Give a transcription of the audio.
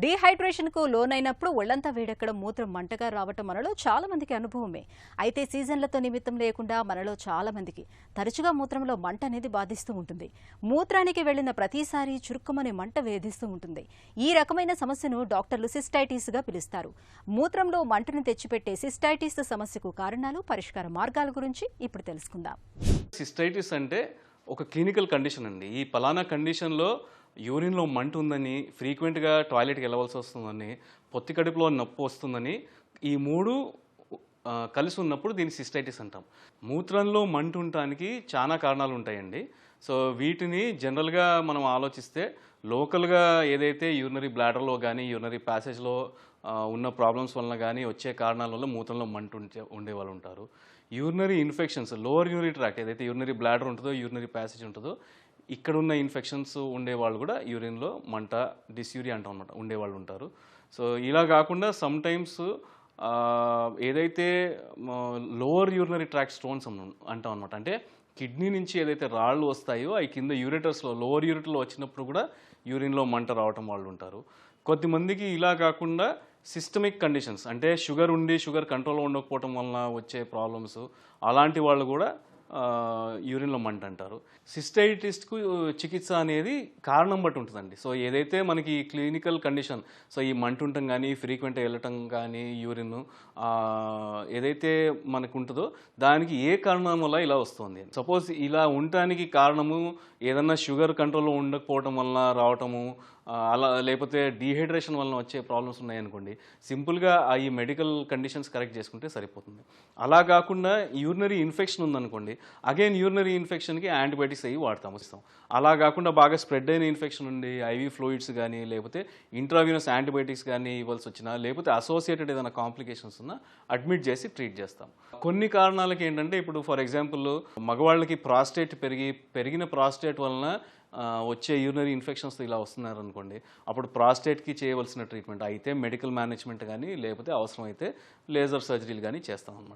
డీహైడ్రేషన్కు లోనైనప్పుడు ఒళ్లంతా వేడెక్కడం, మూత్రం మంటగా రావటం మనలో చాలా మందికి అనుభవమే. అయితే సీజన్లతో నిమిత్తం లేకుండా మనలో చాలా మందికి తరచుగా మూత్రంలో మంట అనేది బాధిస్తూ ఉంటుంది. మూత్రానికి వెళ్లిన ప్రతిసారి చురుక్కుమనే మంట వేధిస్తూ ఉంటుంది. ఈ రకమైన సమస్యను డాక్టర్లు సిస్టైటిస్గా పిలుస్తారు. మూత్రంలో మంటను తెచ్చిపెట్టే సిస్టైటిస్ సమస్యకు కారణాలు, పరిష్కార మార్గాల గురించి ఇప్పుడు తెలుసుకుందాం. సిస్టైటిస్ అంటే ఒక క్లినికల్ కండిషన్ అండి. ఈ పలానా కండిషన్లో యూరిన్లో మంట ఉందని, ఫ్రీక్వెంట్గా టాయిలెట్కి వెళ్ళవలసి వస్తుందని, పొత్తి కడుపులో నొప్పి వస్తుందని, ఈ మూడు కలిసి ఉన్నప్పుడు దీన్ని సిస్టైటిస్ అంటాం. మూత్రంలో మంట ఉండటానికి చాలా కారణాలు ఉంటాయండి. సో వీటిని జనరల్గా మనం ఆలోచిస్తే లోకల్గా ఏదైతే యూరినరీ బ్లాడర్లో కానీ యూరినరీ ప్యాసేజ్లో ఉన్న ప్రాబ్లమ్స్ వలన కానీ వచ్చే కారణాల వల్ల మూత్రంలో మంట ఉండేవాళ్ళు ఉంటారు. Urinary infections, lower urinary tract ఏదైతే యూరినరీ బ్లాడర్ ఉంటుందో, యూరినరీ ప్యాసేజ్ ఉంటుందో, ఇక్కడ ఉన్న ఇన్ఫెక్షన్స్ ఉండేవాళ్ళు కూడా యూరిన్లో మంట, డిస్యూరియా అంటాం అనమాట, ఉండేవాళ్ళు ఉంటారు. సో ఇలా కాకుండా సమ్ టైమ్స్ ఏదైతే లోవర్ యూరినరీ ట్రాక్ట్ స్టోన్స్ అంటాం అనమాట, అంటే కిడ్నీ నుంచి ఏదైతే రాళ్ళు వస్తాయో అవి కింద యూరేటర్స్లో, లోవర్ యూరిటర్లో వచ్చినప్పుడు కూడా యూరిన్లో మంట రావటం వాళ్ళు ఉంటారు. కొద్దిమందికి ఇలా కాకుండా సిస్టమిక్ కండిషన్స్, అంటే షుగర్ ఉండి షుగర్ కంట్రోల్లో ఉండకపోవటం వలన వచ్చే ప్రాబ్లమ్స్, అలాంటి వాళ్ళు కూడా యూరిన్లో మంట అంటారు. సిస్టైటిస్కు చికిత్స అనేది కారణం బట్టి ఉంటుందండి. సో ఏదైతే మనకి క్లినికల్ కండిషన్, సో ఈ మంట ఉండటం కానీ, ఫ్రీక్వెంట్గా వెళ్ళటం కానీ, యూరిన్ ఏదైతే మనకు ఉంటుందో దానికి ఏ కారణం వల్ల ఇలా వస్తుంది. సపోజ్ ఇలా ఉండటానికి కారణము ఏదన్నా షుగర్ కంట్రోల్లో ఉండకపోవటం వలన రావటము, అలా లేకపోతే డీహైడ్రేషన్ వలన వచ్చే ప్రాబ్లమ్స్ ఉన్నాయనుకోండి, సింపుల్గా ఈ మెడికల్ కండిషన్స్ కరెక్ట్ చేసుకుంటే సరిపోతుంది. అలా కాకుండా యూరినరీ ఇన్ఫెక్షన్ ఉందనుకోండి, అగైన్ యూరినరీ ఇన్ఫెక్షన్కి యాంటీబయాటిక్స్ అవి వాడతాము. అలా కాకుండా బాగా స్ప్రెడ్ అయిన ఇన్ఫెక్షన్ ఉండి ఐవీ ఫ్లూయిడ్స్ కానీ, లేకపోతే ఇంట్రావీనస్ యాంటీబయాటిక్స్ కానీ ఇవ్వాల్సి వచ్చినా, లేకపోతే అసోసియేటెడ్ ఏదైనా కాంప్లికేషన్స్ ఉన్నా అడ్మిట్ చేసి ట్రీట్ చేస్తాం. కొన్ని కారణాలకి ఏంటంటే, ఇప్పుడు ఫర్ ఎగ్జాంపుల్ మగవాళ్ళకి పెరిగిన ప్రాస్టేట్ వలన వచ్చే యూరినరీ ఇన్ఫెక్షన్స్ ఇలా వస్తున్నారు అనుకోండి, అప్పుడు ప్రాస్టేట్కి చేయవలసిన ట్రీట్మెంట్ అయితే మెడికల్ మేనేజ్మెంట్ కానీ, లేకపోతే అవసరమైతే లేజర్ సర్జరీలు కానీ చేస్తాం అన్నమాట.